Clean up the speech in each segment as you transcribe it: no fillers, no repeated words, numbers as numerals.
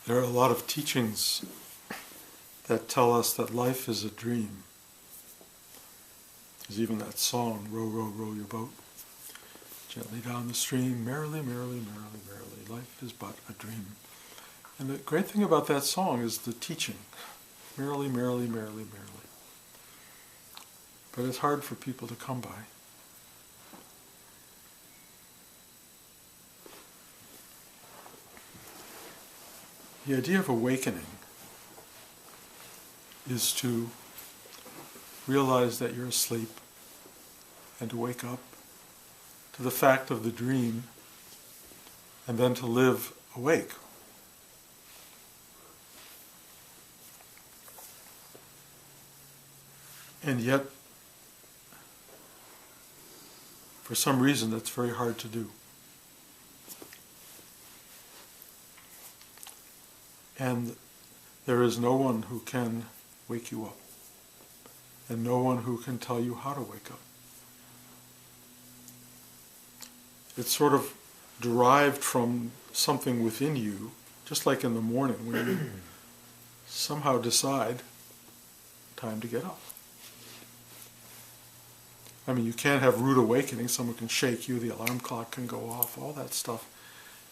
There are a lot of teachings that tell us that life is a dream. There's even that song, row, row, row your boat, gently down the stream, merrily, merrily, merrily, merrily, life is but a dream. And the great thing about that song is the teaching, merrily, merrily, merrily, merrily. But it's hard for people to come by. The idea of awakening is to realize that you're asleep and to wake up to the fact of the dream and then to live awake. And yet, for some reason, that's very hard to do. And there is no one who can wake you up, and no one who can tell you how to wake up. It's sort of derived from something within you, just like in the morning when you somehow decide, time to get up. I mean, you can't have rude awakening, someone can shake you, the alarm clock can go off, all that stuff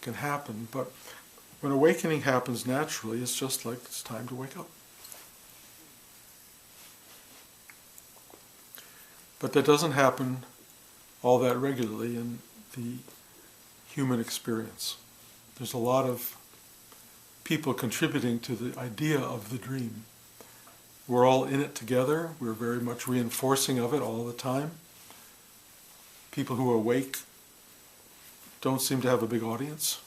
can happen, but when awakening happens naturally, it's just like it's time to wake up. But that doesn't happen all that regularly in the human experience. There's a lot of people contributing to the idea of the dream. We're all in it together. We're very much reinforcing of it all the time. People who are awake don't seem to have a big audience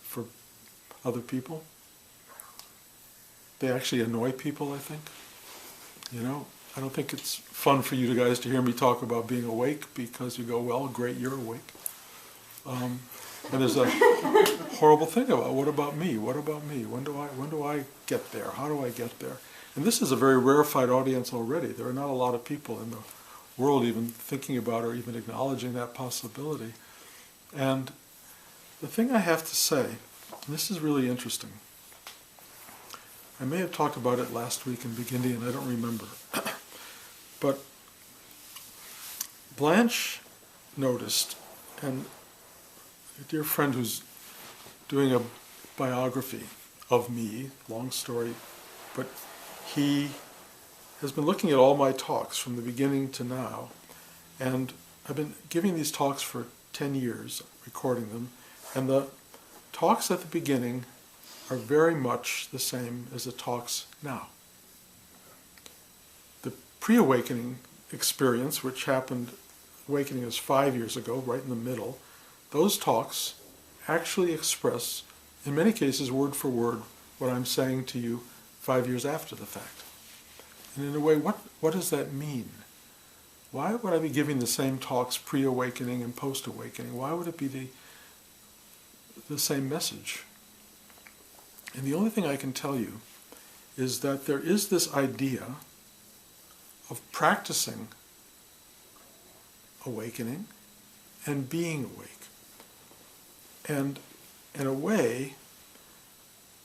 for other people. They actually annoy people, I think. You know, I don't think it's fun for you guys to hear me talk about being awake because you go, well, great, you're awake. And there's a horrible thing about, what about me? What about me? When do I get there? How do I get there? And this is a very rarefied audience already. There are not a lot of people in the world even thinking about or even acknowledging that possibility. And the thing I have to say, and this is really interesting, I may have talked about it last week in Big Indian, I don't remember. But Blanche noticed, and a dear friend who's doing a biography of me, long story, but he has been looking at all my talks from the beginning to now, and I've been giving these talks for 10 years, recording them, and the talks at the beginning are very much the same as the talks now. The pre-awakening experience, which happened, awakening was 5 years ago, right in the middle, those talks actually express, in many cases, word for word, what I'm saying to you 5 years after the fact. And in a way, what does that mean? Why would I be giving the same talks pre-awakening and post-awakening? Why would it be the same message? And the only thing I can tell you is that there is this idea of practicing awakening and being awake. And in a way,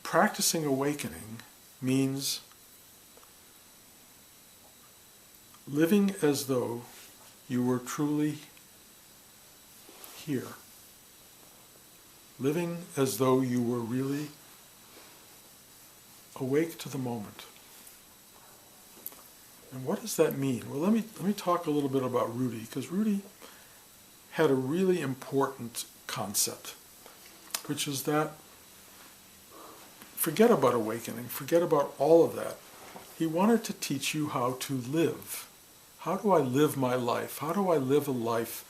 practicing awakening means living as though you were truly here. Living as though you were really awake to the moment. And what does that mean? Well, let me talk a little bit about Rudy, because Rudy had a really important concept, which is that forget about awakening, forget about all of that. He wanted to teach you how to live. How do I live my life? How do I live a life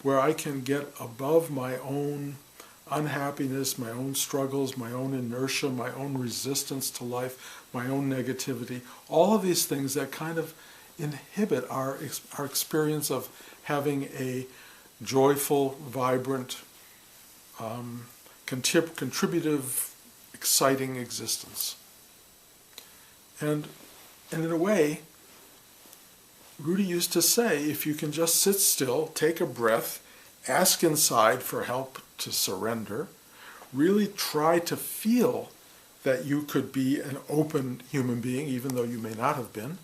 where I can get above my own unhappiness, my own struggles, my own inertia, my own resistance to life, my own negativity, all of these things that kind of inhibit our experience of having a joyful, vibrant, contributive, exciting existence. And in a way, Rudy used to say, if you can just sit still, take a breath, ask inside for help to surrender, really try to feel that you could be an open human being, even though you may not have been,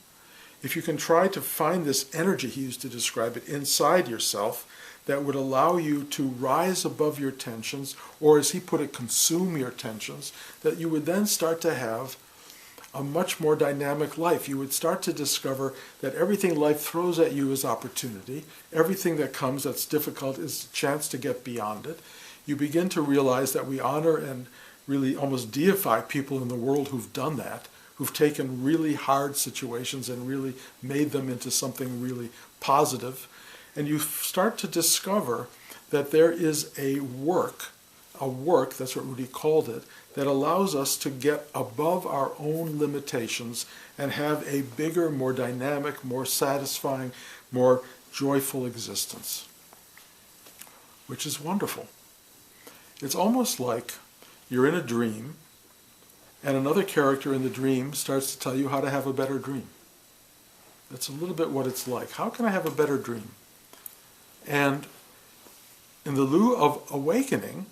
if you can try to find this energy, he used to describe it, inside yourself, that would allow you to rise above your tensions, or as he put it, consume your tensions, that you would then start to have a much more dynamic life. You would start to discover that everything life throws at you is opportunity. Everything that comes that's difficult is a chance to get beyond it. You begin to realize that we honor and really almost deify people in the world who've done that, who've taken really hard situations and really made them into something really positive. And you start to discover that there is a work, that's what Rudy called it, that allows us to get above our own limitations and have a bigger, more dynamic, more satisfying, more joyful existence, which is wonderful. It's almost like you're in a dream and another character in the dream starts to tell you how to have a better dream. That's a little bit what it's like. How can I have a better dream? And in the lieu of awakening,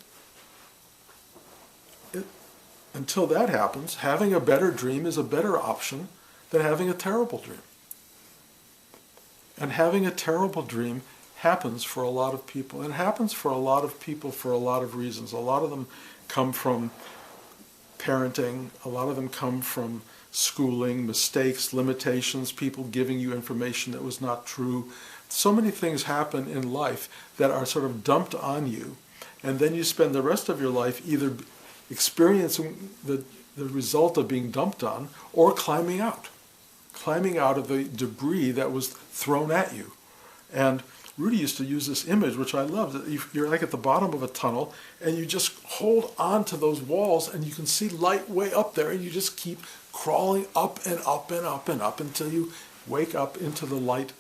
until that happens, having a better dream is a better option than having a terrible dream. And having a terrible dream happens for a lot of people. And it happens for a lot of people for a lot of reasons. A lot of them come from parenting. A lot of them come from schooling, mistakes, limitations, people giving you information that was not true. So many things happen in life that are sort of dumped on you. And then you spend the rest of your life either experiencing the result of being dumped on or climbing out of the debris that was thrown at you. And Rudy used to use this image, which I love, that you're like at the bottom of a tunnel and you just hold on to those walls and you can see light way up there and you just keep crawling up and up and up and up until you wake up into the light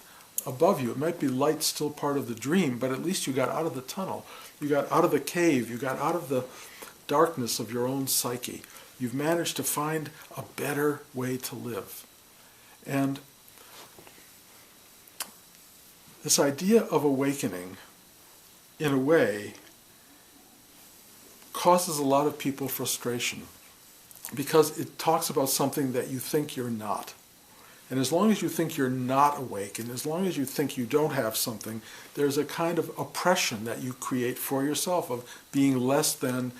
above you. It might be light still part of the dream, but at least you got out of the tunnel. You got out of the cave. You got out of the darkness of your own psyche. You've managed to find a better way to live. And this idea of awakening, in a way, causes a lot of people frustration because it talks about something that you think you're not. And as long as you think you're not awake, and as long as you think you don't have something, there's a kind of oppression that you create for yourself of being less than,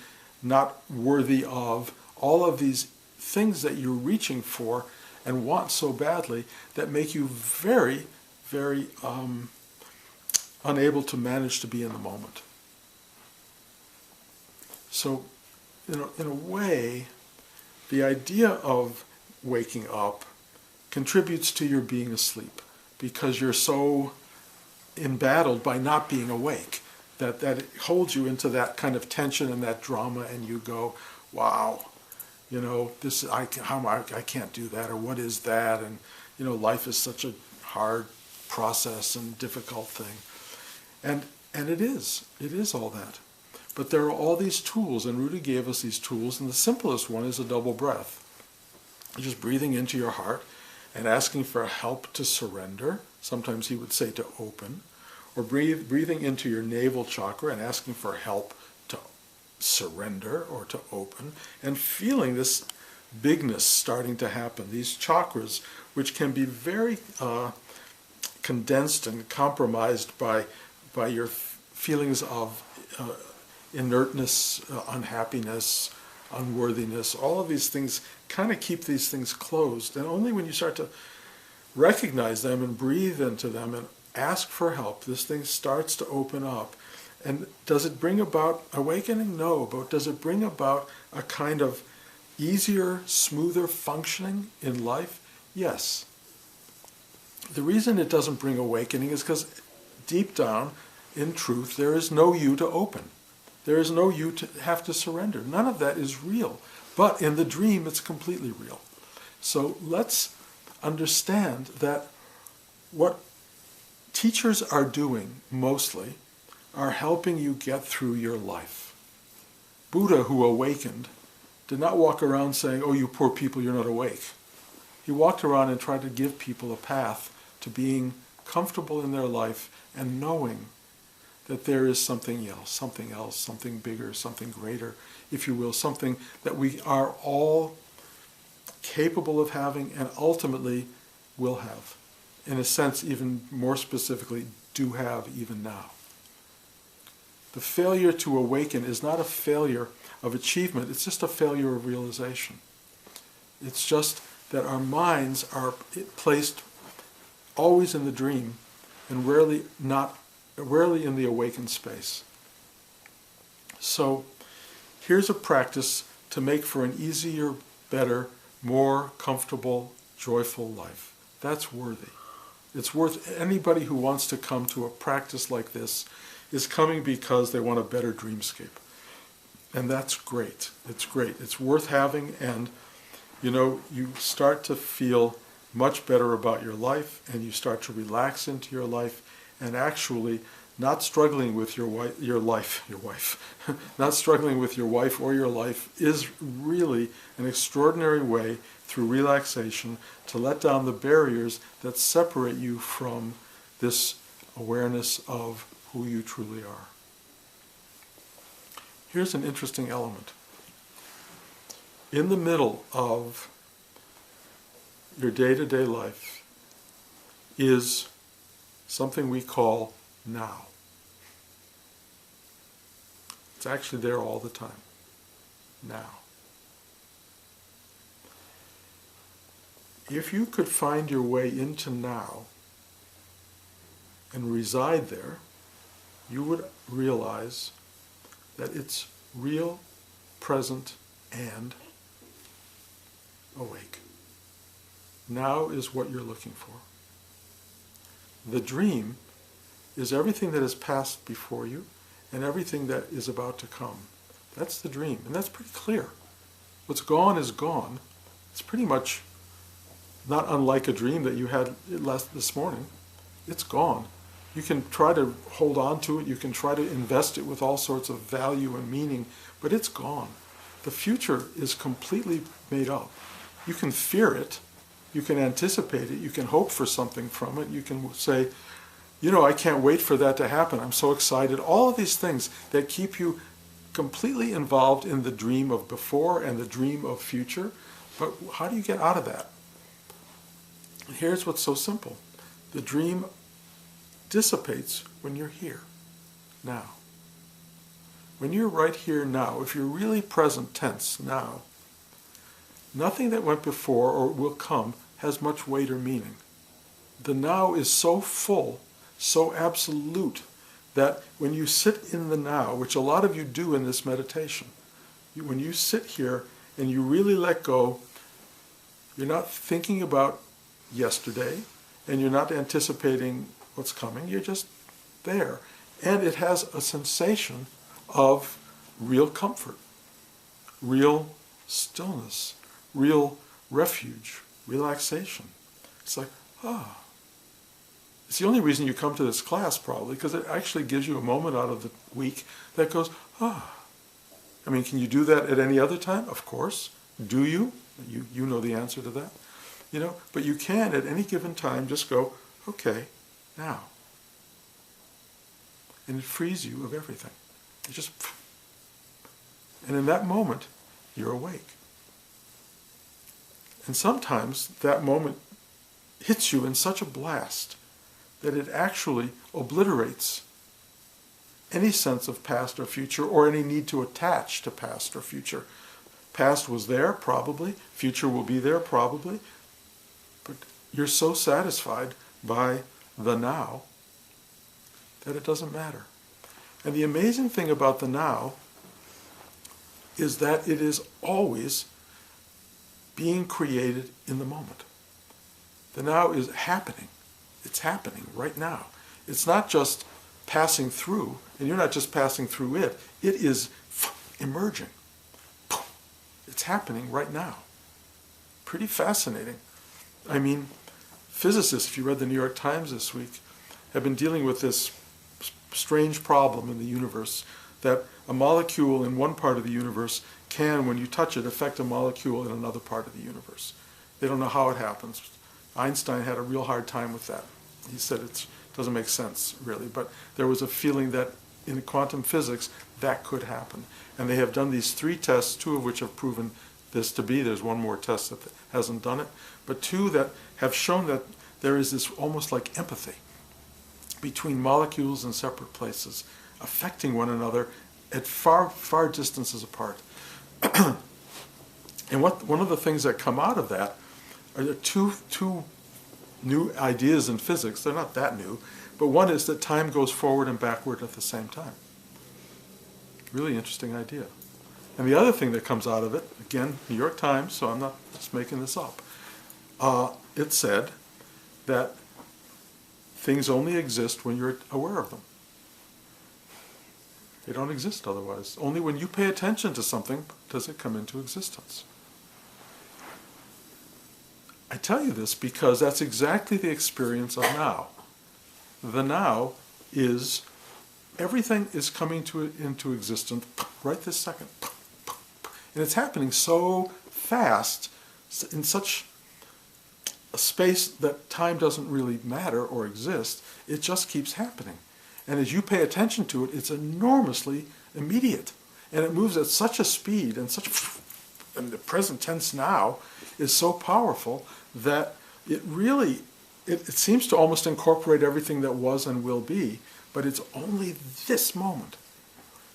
not worthy of, all of these things that you're reaching for and want so badly that make you very, very unable to manage to be in the moment. So, in a way, the idea of waking up contributes to your being asleep because you're so embattled by not being awake that it holds you into that kind of tension and that drama, and you go, wow, this I can't do that, or what is that, and life is such a hard process and difficult thing, and it is all that. But there are all these tools, and Rudy gave us these tools, and the simplest one is a double breath. Just breathing into your heart and asking for help to surrender. Sometimes he would say to open. Or breathing into your navel chakra and asking for help to surrender or to open. And feeling this bigness starting to happen. These chakras, which can be very condensed and compromised by your feelings of inertness, unhappiness, unworthiness. All of these things kind of keep these things closed. And only when you start to recognize them and breathe into them and ask for help, this thing starts to open up. And does it bring about awakening? No. But does it bring about a kind of easier, smoother functioning in life? Yes. The reason it doesn't bring awakening is because deep down, in truth, there is no you to open. There is no you to have to surrender. None of that is real. But in the dream, it's completely real. So let's understand that what teachers are doing, mostly, are helping you get through your life. Buddha, who awakened, did not walk around saying, oh, you poor people, you're not awake. He walked around and tried to give people a path to being comfortable in their life and knowing that there is something else, something bigger, something greater, if you will, something that we are all capable of having and ultimately will have. In a sense, even more specifically, do have even now. The failure to awaken is not a failure of achievement, it's just a failure of realization. It's just that our minds are placed always in the dream and rarely in the awakened space. So here's a practice to make for an easier, better, more comfortable, joyful life. That's worthy. It's worth anybody who wants to come to a practice like this is coming because they want a better dreamscape. And that's great. It's great. It's worth having, and you start to feel much better about your life, and you start to relax into your life, and actually not struggling with your wife, not struggling with your wife or your life is really an extraordinary way through relaxation to let down the barriers that separate you from this awareness of who you truly are. Here's an interesting element. In the middle of your day-to-day life is something we call now. It's actually there all the time. Now. If you could find your way into now and reside there, you would realize that it's real, present, and awake. Now is what you're looking for. The dream is everything that has passed before you and everything that is about to come. That's the dream, and that's pretty clear. What's gone is gone. It's pretty much not unlike a dream that you had this morning. It's gone. You can try to hold on to it, you can try to invest it with all sorts of value and meaning, but it's gone. The future is completely made up. You can fear it, you can anticipate it, you can hope for something from it, you can say, I can't wait for that to happen, I'm so excited. All of these things that keep you completely involved in the dream of before and the dream of future, but how do you get out of that? Here's what's so simple. The dream dissipates when you're here, now. When you're right here now, if you're really present tense now, nothing that went before or will come has much weight or meaning. The now is so full, so absolute, that when you sit in the now, which a lot of you do in this meditation, when you sit here and you really let go, you're not thinking about yesterday, and you're not anticipating what's coming, you're just there. And it has a sensation of real comfort, real stillness, real refuge, relaxation. It's like, It's the only reason you come to this class, probably, because it actually gives you a moment out of the week that goes, I mean, can you do that at any other time? Of course. Do you? You know the answer to that. But you can at any given time just go, okay, now. And it frees you of everything. And in that moment, you're awake. And sometimes that moment hits you in such a blast that it actually obliterates any sense of past or future or any need to attach to past or future. Past was there, probably. Future will be there, probably. But you're so satisfied by the now that it doesn't matter. And the amazing thing about the now is that it is always being created in the moment. The now is happening. It's happening right now. It's not just passing through, and you're not just passing through it. It is emerging. It's happening right now. Pretty fascinating. I mean, physicists, if you read the New York Times this week, have been dealing with this strange problem in the universe, that a molecule in one part of the universe can, when you touch it, affect a molecule in another part of the universe. They don't know how it happens. Einstein had a real hard time with that. He said it's Doesn't make sense, really, but there was a feeling that in quantum physics, that could happen. And they have done these 3 tests, 2 of which have proven this to be. There's one more test that hasn't done it, but 2 that have shown that there is this almost like empathy between molecules in separate places, affecting one another at far, far distances apart. And one of the things that come out of that are the two new ideas in physics. They're not that new, but one is that time goes forward and backward at the same time. Really interesting idea. And the other thing that comes out of it, again, New York Times, so I'm not just making this up, it said that things only exist when you're aware of them. They don't exist otherwise. Only when you pay attention to something does it come into existence. I tell you this because that's exactly the experience of now. The now is, everything is coming into existence right this second. And it's happening so fast, in such a space that time doesn't really matter or exist. It just keeps happening. And as you pay attention to it, it's enormously immediate. And it moves at such a speed and and the present tense now is so powerful that it really, it seems to almost incorporate everything that was and will be, but it's only this moment.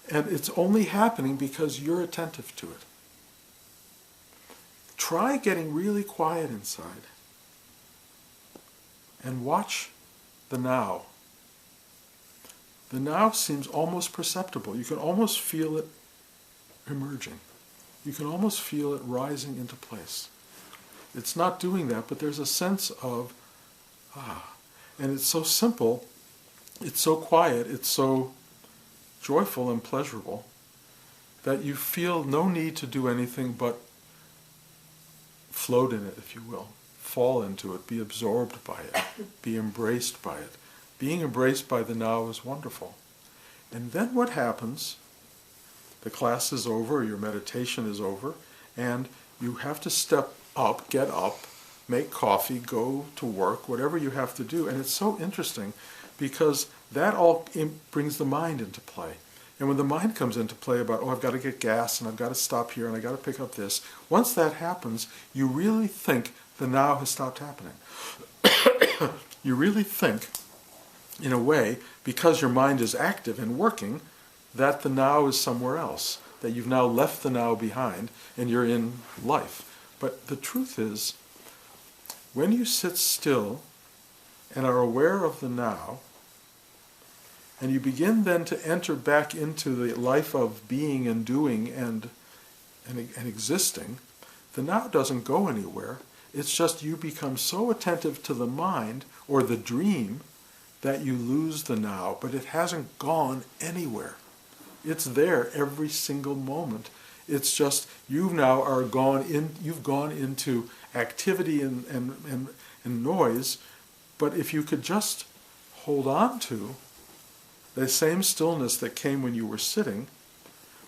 And it's only happening because you're attentive to it. Try getting really quiet inside and watch the now. The now seems almost perceptible. You can almost feel it emerging. You can almost feel it rising into place. It's not doing that, but there's a sense of, and it's so simple, it's so quiet, it's so joyful and pleasurable that you feel no need to do anything but float in it, if you will. Fall into it, be absorbed by it, be embraced by it. Being embraced by the now is wonderful. And then what happens? The class is over, your meditation is over, and you have to step up, get up, make coffee, go to work, whatever you have to do. And it's so interesting because that all brings the mind into play. And when the mind comes into play about, I've got to get gas and I've got to stop here and I've got to pick up this, once that happens, you really think the now has stopped happening. You really think, in a way, because your mind is active and working, that the now is somewhere else, that you've now left the now behind and you're in life. But the truth is, when you sit still and are aware of the now, and you begin then to enter back into the life of being and doing and existing, the now doesn't go anywhere. It's just you become so attentive to the mind or the dream that you lose the now, but it hasn't gone anywhere. It's there every single moment. It's just you've gone into activity and noise, but if you could just hold on to the same stillness that came when you were sitting,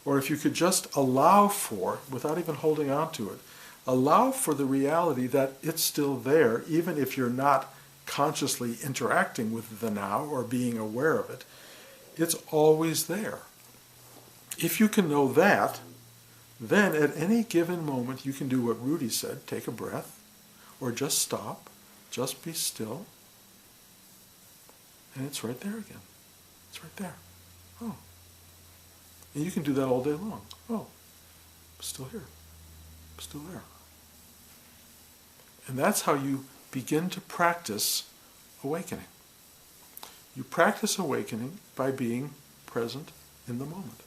or if you could just allow for, without even holding on to it, allow for the reality that it's still there, even if you're not consciously interacting with the now or being aware of it, it's always there. If you can know that, then at any given moment you can do what Rudy said, take a breath, or just stop, just be still, and it's right there again. It's right there. Oh. And you can do that all day long. Oh, I'm still here. I'm still there. And that's how you begin to practice awakening. You practice awakening by being present in the moment.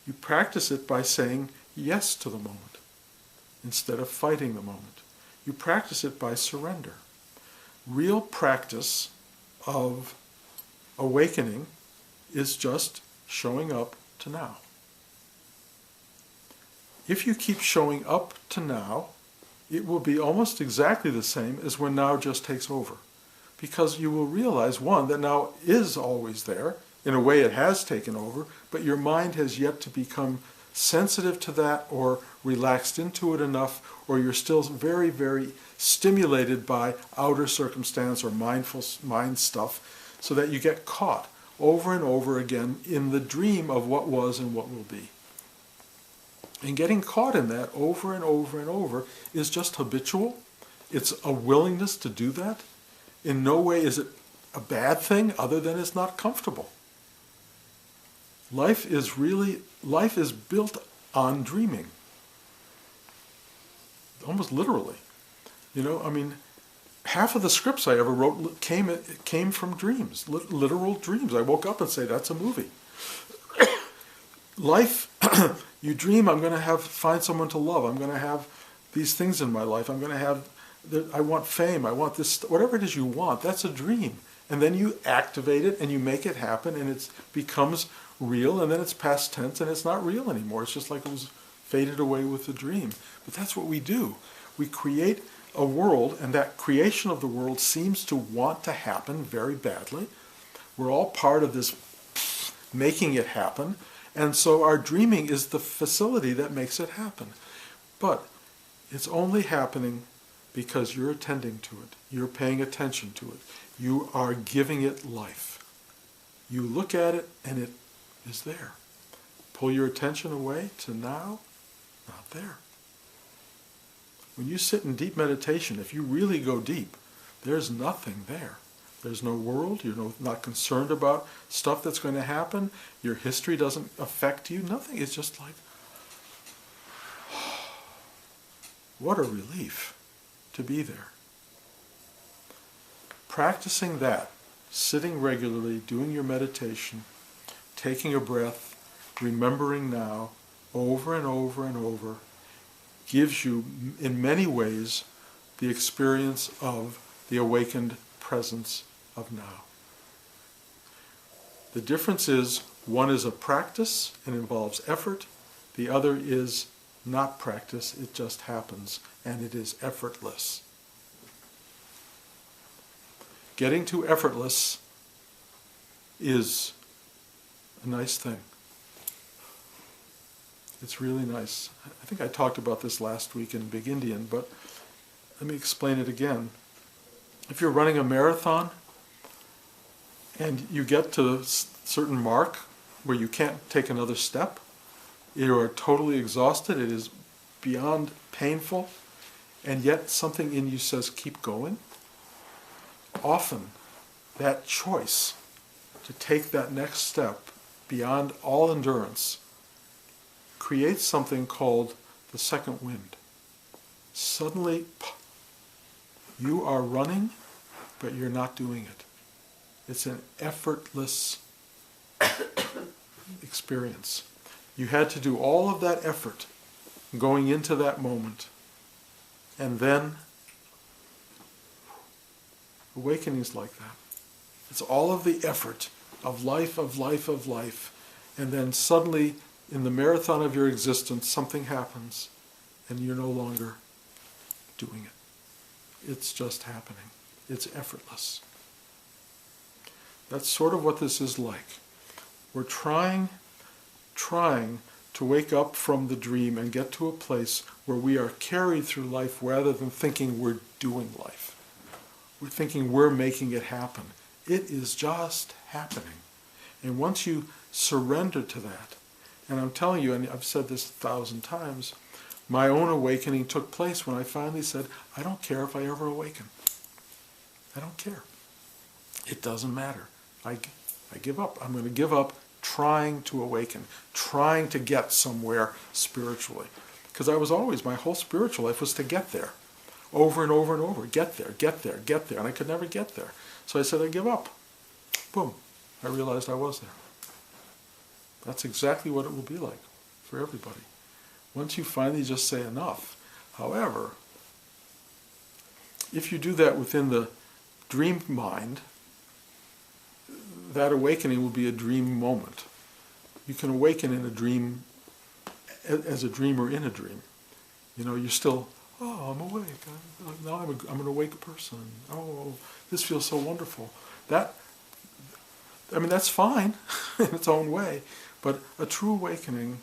You practice it by saying yes to the moment instead of fighting the moment. You practice it by surrender. Real practice of awakening is just showing up to now. If you keep showing up to now, it will be almost exactly the same as when now just takes over. Because you will realize, one, that now is always there. In a way it has taken over, but your mind has yet to become sensitive to that or relaxed into it enough, or you're still very, very stimulated by outer circumstance or mind stuff, so that you get caught over and over again in the dream of what was and what will be. And getting caught in that over and over and over is just habitual. It's a willingness to do that. In no way is it a bad thing other than it's not comfortable. Life is built on dreaming. Almost literally. Half of the scripts I ever wrote came from dreams, literal dreams. I woke up and say, that's a movie. Life, you dream, I'm going to find someone to love. I'm going to have these things in my life. I want fame. I want this, whatever it is you want. That's a dream. And then you activate it and you make it happen and it becomes real, and then it's past tense and it's not real anymore. It's just like it was faded away with the dream. But that's what we do. We create a world, and that creation of the world seems to want to happen very badly. We're all part of this making it happen, and so our dreaming is the facility that makes it happen. But it's only happening because you're attending to it. You're paying attention to it. You are giving it life. You look at it and it is there. Pull your attention away to now, not there. When you sit in deep meditation, if you really go deep, there's nothing there. There's no world. You're not concerned about stuff that's going to happen. Your history doesn't affect you. Nothing. It's just like, what a relief to be there. Practicing that, sitting regularly, doing your meditation, taking a breath, remembering now, over and over and over, gives you, in many ways, the experience of the awakened presence of now. The difference is, one is a practice and involves effort. The other is not practice, it just happens, and it is effortless. Getting to effortless is a nice thing. It's really nice. I think I talked about this last week in Big Indian, but let me explain it again. If you're running a marathon and you get to a certain mark where you can't take another step, you are totally exhausted, it is beyond painful, and yet something in you says keep going. Often that choice to take that next step beyond all endurance creates something called the second wind. Suddenly, you are running, but you're not doing it. It's an effortless experience. You had to do all of that effort going into that moment, and then awakening's like that. It's all of the effort of life, and then suddenly, in the marathon of your existence, something happens, and you're no longer doing it. It's just happening. It's effortless. That's sort of what this is like. We're trying to wake up from the dream and get to a place where we are carried through life rather than thinking we're doing life. We're thinking we're making it happen. It is just happening. And once you surrender to that, and I'm telling you, and I've said this 1,000 times, my own awakening took place when I finally said, I don't care if I ever awaken. I don't care. It doesn't matter. I give up. I'm going to give up trying to awaken, trying to get somewhere spiritually. Because my whole spiritual life was to get there. Over and over and over. Get there, get there, get there. And I could never get there. So I said, I give up. Boom. I realized I was there. That's exactly what it will be like for everybody. Once you finally just say enough. However, if you do that within the dream mind, that awakening will be a dream moment. You can awaken in a dream, as a dreamer in a dream. You're still, I'm awake. Now I'm an awake person. Oh, this feels so wonderful. That's fine in its own way. But a true awakening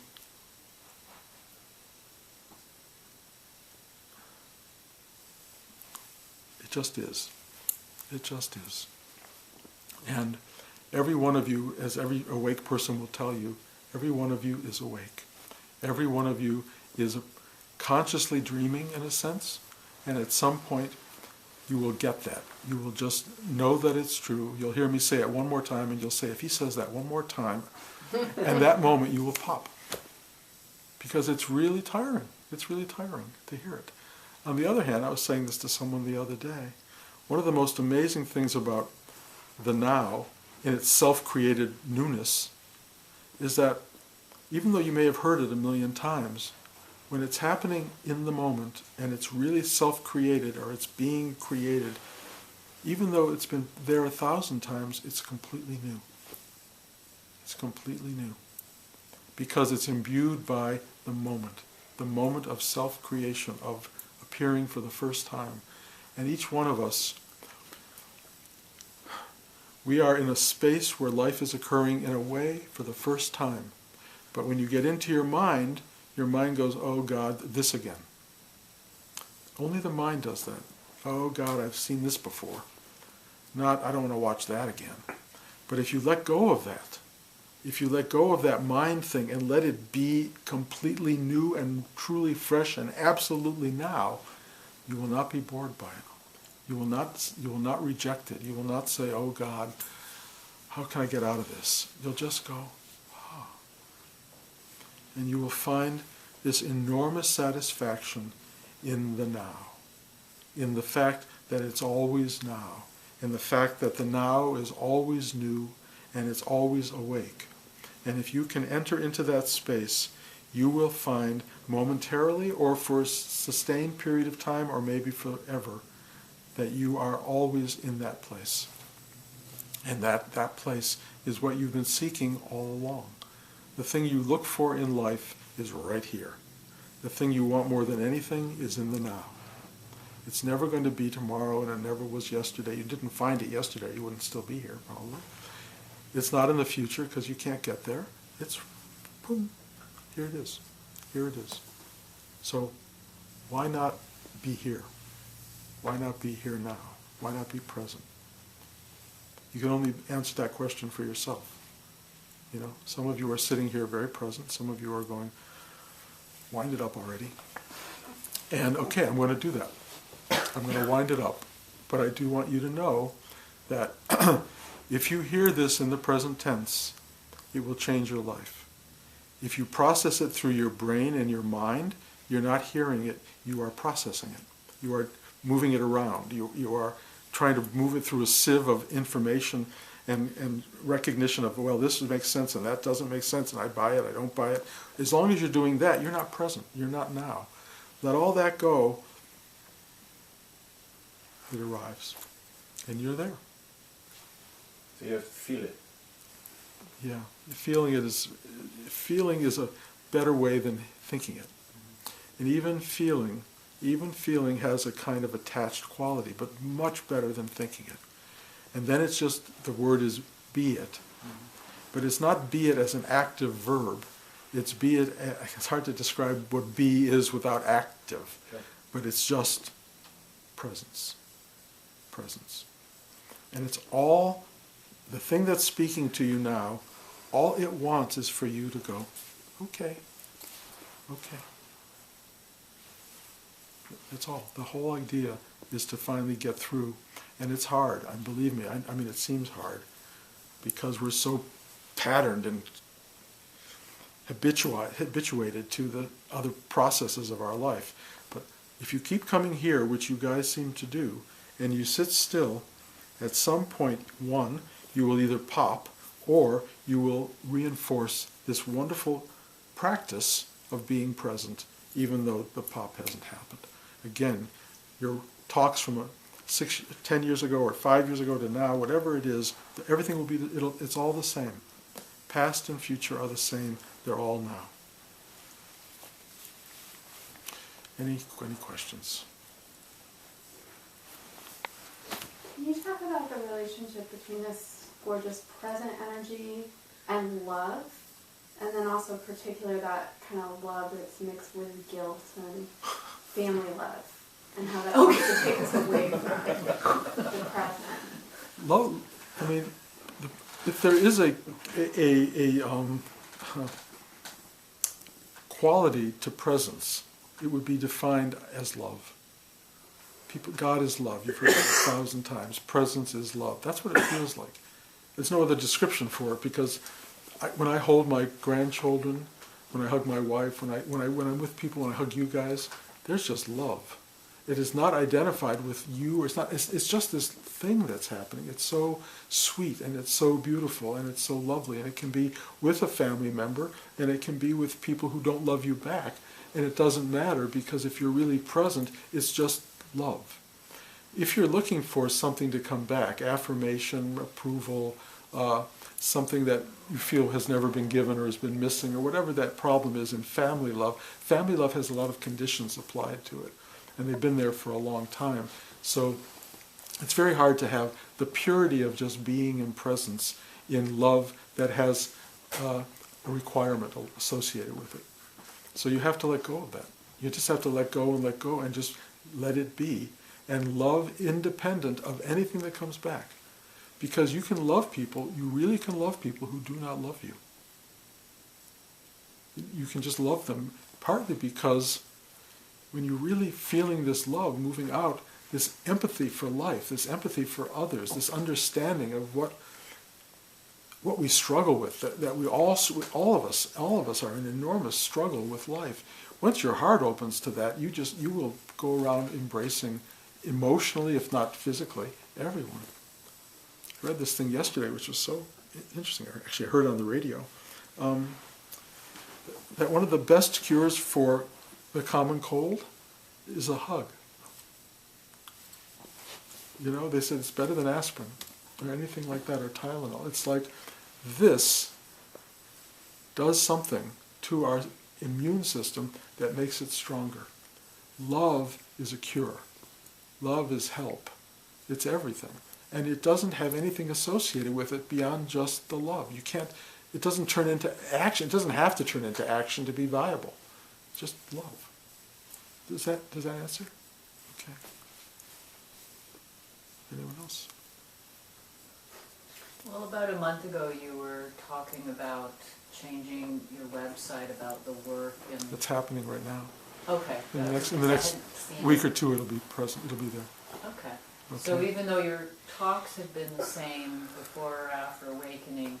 it just is. It just is. And every one of you, as every awake person will tell you, every one of you is awake. Every one of you is consciously dreaming in a sense, and at some point you will get that. You will just know that it's true. You'll hear me say it one more time, and you'll say, if he says that one more time, and that moment you will pop. Because it's really tiring. It's really tiring to hear it. On the other hand, I was saying this to someone the other day, one of the most amazing things about the now, in its self-created newness, is that even though you may have heard it a million times, when it's happening in the moment and it's really self-created or it's being created, even though it's been there 1,000 times, it's completely new. It's completely new. Because it's imbued by the moment of self-creation, of appearing for the first time. And each one of us, we are in a space where life is occurring in a way for the first time. But when you get into your mind goes, oh God, this again. Only the mind does that. Oh God, I've seen this before. Not, I don't want to watch that again. But if you let go of that, if you let go of that mind thing and let it be completely new and truly fresh and absolutely now, you will not be bored by it. You will not reject it. You will not say, oh God, how can I get out of this? You'll just go, ah. And you will find this enormous satisfaction in the now, in the fact that it's always now, in the fact that the now is always new and it's always awake. And if you can enter into that space, you will find momentarily or for a sustained period of time or maybe forever that you are always in that place. And that place is what you've been seeking all along. The thing you look for in life is right here. The thing you want more than anything is in the now. It's never going to be tomorrow, and it never was yesterday. You didn't find it yesterday, you wouldn't still be here, probably. It's not in the future, because you can't get there. It's, boom, here it is. Here it is. So, why not be here? Why not be here now? Why not be present? You can only answer that question for yourself. You know, some of you are sitting here very present. Some of you are going, wind it up already. And okay, I'm going to do that. I'm going to wind it up. But I do want you to know that if you hear this in the present tense, it will change your life. If you process it through your brain and your mind, you're not hearing it, you are processing it. You are moving it around. You are trying to move it through a sieve of information and recognition of, well, this makes sense and that doesn't make sense, and I buy it, I don't buy it. As long as you're doing that, you're not present. You're not now. Let all that go. It arrives. And you're there. So you have to feel it. Yeah. Feeling is a better way than thinking it. And even feeling has a kind of attached quality, but much better than thinking it. And then it's just, the word is be it. But it's not be it as an active verb. It's be it, it's hard to describe what be is without active. Okay. But it's just presence. Presence. And it's all, the thing that's speaking to you now, all it wants is for you to go, okay, okay. That's all. The whole idea is to finally get through. And it's hard, and believe me, I mean it seems hard, because we're so patterned and habituated to the other processes of our life. But if you keep coming here, which you guys seem to do, and you sit still, at some point, one, you will either pop, or you will reinforce this wonderful practice of being present, even though the pop hasn't happened. Again, your talks from 10 years ago or 5 years ago to now, whatever it is, everything will be, it's all the same. Past and future are the same. They're all now. Any questions? Can you talk about the relationship between this gorgeous present energy and love, and then also particularly that kind of love that's mixed with guilt and family love, and how that wants to take us away from the present? Love, I mean, If there is a quality to presence, it would be defined as love. God is love. You've heard it 1,000 times. Presence is love. That's what it feels like. There's no other description for it, because when I hold my grandchildren, when I hug my wife, when I'm with people, when I hug you guys, there's just love. It is not identified with you. It's just this thing that's happening. It's so sweet, and it's so beautiful, and it's so lovely. And it can be with a family member, and it can be with people who don't love you back. And it doesn't matter, because if you're really present, it's just love. If you're looking for something to come back, affirmation, approval, something that you feel has never been given or has been missing, or whatever that problem is in family love has a lot of conditions applied to it. And they've been there for a long time. So it's very hard to have the purity of just being in presence in love that has a requirement associated with it. So you have to let go of that. You just have to let go and just let it be. And love independent of anything that comes back. Because you can love people, you really can love people who do not love you. You can just love them partly because when you're really feeling this love moving out, this empathy for life, this empathy for others, this understanding of what we struggle with, that we all of us are in enormous struggle with life. Once your heart opens to that, you will go around embracing emotionally, if not physically, everyone. I read this thing yesterday, which was so interesting. Actually, I heard it on the radio. That one of the best cures for the common cold is a hug. You know, they said it's better than aspirin or anything like that, or Tylenol. It's like this does something to our immune system that makes it stronger. Love is a cure. Love is help. It's everything. And it doesn't have anything associated with it beyond just the love. It doesn't turn into action. It doesn't have to turn into action to be viable. It's just love. Does that answer? Okay. Anyone else? Well, about a month ago you were talking about changing your website about the work and... It's happening right now. Okay. In the next week or two it'll be present. It'll be there. Okay. So even though your talks have been the same before or after awakening,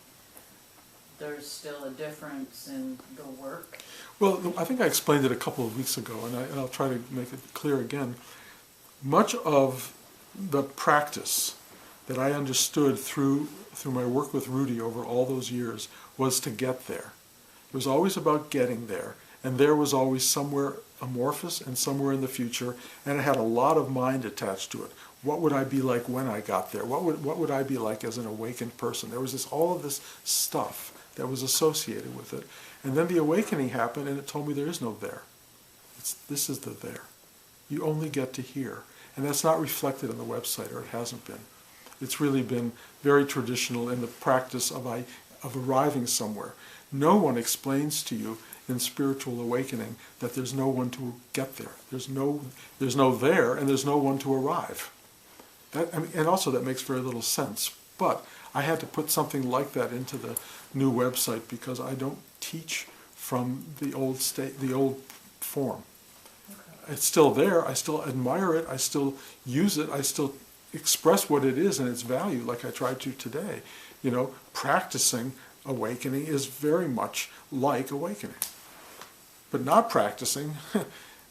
there's still a difference in the work? Well, I think I explained it a couple of weeks ago, and I'll try to make it clear again. Much of the practice that I understood through my work with Rudy over all those years was to get there. It was always about getting there, and there was always somewhere amorphous and somewhere in the future, and it had a lot of mind attached to it. What would I be like when I got there? What would I be like as an awakened person? There was all of this stuff that was associated with it. And then the awakening happened, and it told me there is no there. This is the there. You only get to here. And that's not reflected on the website, or it hasn't been. It's really been very traditional in the practice of arriving somewhere. No one explains to you in spiritual awakening that there's no one to get there. There's no there, and there's no one to arrive. And also that makes very little sense. But I had to put something like that into the new website because I don't teach from the old form. Okay. It's still there. I still admire it. I still use it. I still express what it is and its value, like I tried to today. You know, practicing awakening is very much like awakening. But not practicing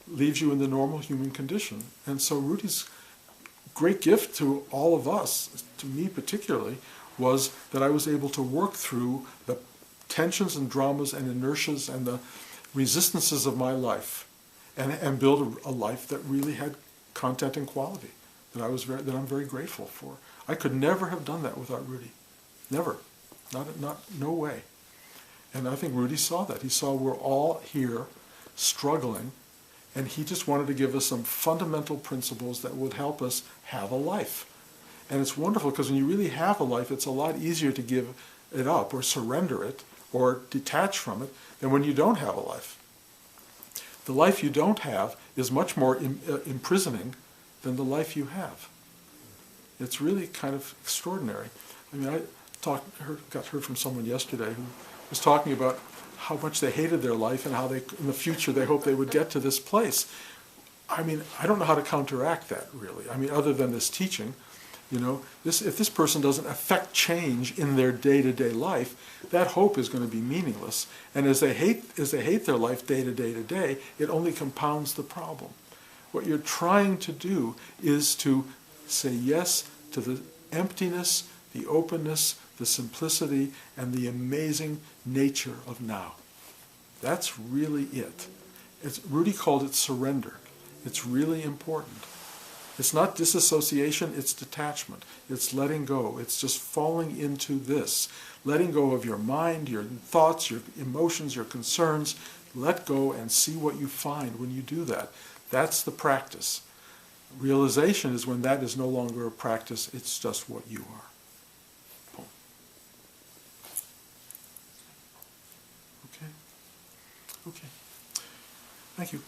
leaves you in the normal human condition. And so Rudy's great gift to all of us, to me particularly, was that I was able to work through the tensions and dramas and inertias and the resistances of my life and build a life that really had content and quality that I'm very grateful for. I could never have done that without Rudy. Never. No way. And I think Rudy saw that. He saw we're all here struggling, and he just wanted to give us some fundamental principles that would help us have a life. And it's wonderful because when you really have a life, it's a lot easier to give it up or surrender it or detach from it than when you don't have a life. The life you don't have is much more imprisoning than the life you have. It's really kind of extraordinary. I mean, got heard from someone yesterday who was talking about how much they hated their life and how they, in the future, they hope they would get to this place. I mean, I don't know how to counteract that, really. I mean, other than this teaching, you know, if this person doesn't affect change in their day-to-day life, that hope is going to be meaningless. And as they hate their life day to day to day, it only compounds the problem. What you're trying to do is to say yes to the emptiness, the openness, the simplicity, and the amazing nature of now. That's really it. Rudy called it surrender. It's really important. It's not disassociation, it's detachment. It's letting go. It's just falling into this. Letting go of your mind, your thoughts, your emotions, your concerns. Let go and see what you find when you do that. That's the practice. Realization is when that is no longer a practice, it's just what you are. Boom. Okay? Okay. Thank you.